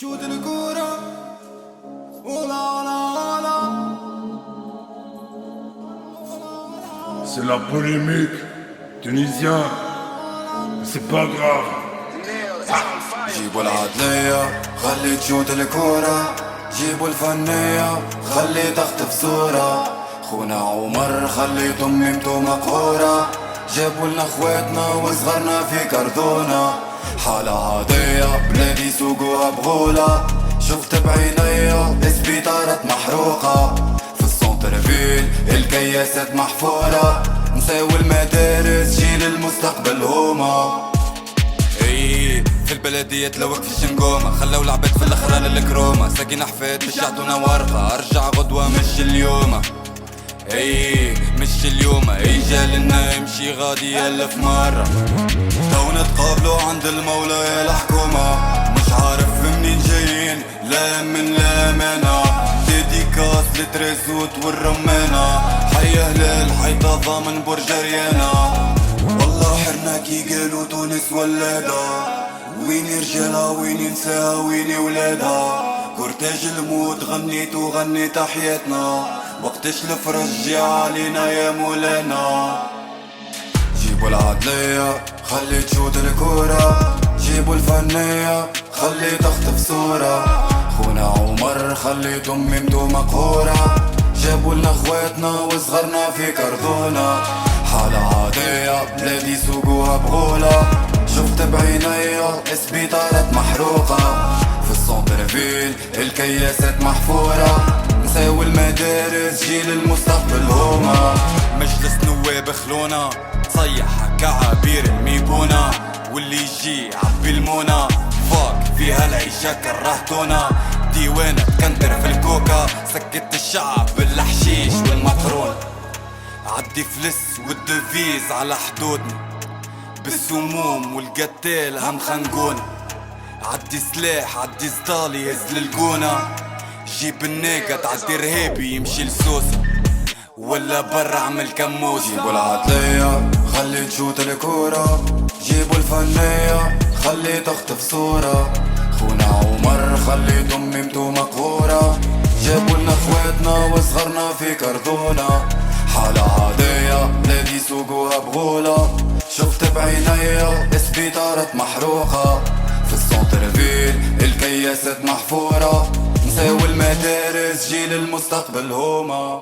شوت الكورة ولا لا لا. C'est la polémique, tunisien, c'est pas grave. جيبوا العدلية خلي تشوت الكورة، جيبوا الفنية خلي تخطف صورة، خونا عمر خلي ضممته مقهورة، جابوا لنا خواتنا وصغرنا في كرتونة، حالة عادية بلادي سوقوها بغولة، شفت بعينيا سبيطارات محروقة، في السونتر فيل الكياسات محفورة، نساوي المدارس جيل المستقبل هما. ايه في البلدية تلوك في الشنقومة، خلوا العباد في الاخرى للكرومة، ساكن حفاد باش يعطونا ورقة، ارجع غدوة مش اليوم. ايه مش اليوم، اي جالنا يمشي غادي الف مرة، تو نتقابلوا عند المولى يا الحكومة، مش عارف منين جايين لا من لا منا، ديديكاس لتريزوت والرمانة، حي هلال حيطة ضامن برج ريانا، والله حرنا كي قالوا تونس ولادة، ويني رجالها ويني نساها ويني ولادها، كورتاج الموت غنيت وغنيت حياتنا، وقتاش الفرج جا علينا يا مولانا. جيبوا العدلية خلي تشوت الكورة، جيبوا الفنية خلي تخطف صورة، خونا عمر خلي ضممته مقهورة، جابوا لنا خواتنا وصغرنا في كرتونة، حالة عادية بلادي سوقوها بغولة، شفت بعينيا سبيطارات محروقة، في السونتر فيل الكياسات محفورة، نساوي المدارس جيل المستقبل هما. مجلس نواب خلونا تصيح كعابير الميبونة، واللي يجي عبي المونة، فاك فيها العيشة كرهتونا، ديوانة تكندر في الكوكا، سكت الشعب بالحشيش والمقرون، عدي فلس والدفيز على حدودنا، بالسموم والقتال هم خنقونا، عدي سلاح عدي سطالي يهز للقونة، جيب الناقة تعدي رهيبي يمشي لسوسة، ولا برا عمل كموسة. جيبوا العدلية خلي تشوت الكورة، جيبوا الفنية خلي تخطف صورة، خونا عمر خلي ضممته مقهورة، جابوا لنا خواتنا وصغرنا في كرتونة، حالة عادية بلادي سوقوها بغولة، شفت بعينيا سبيطارات محروقة، في السونتر فيل الكياسات محفورة، نساوي المدارس جيل المستقبل هما.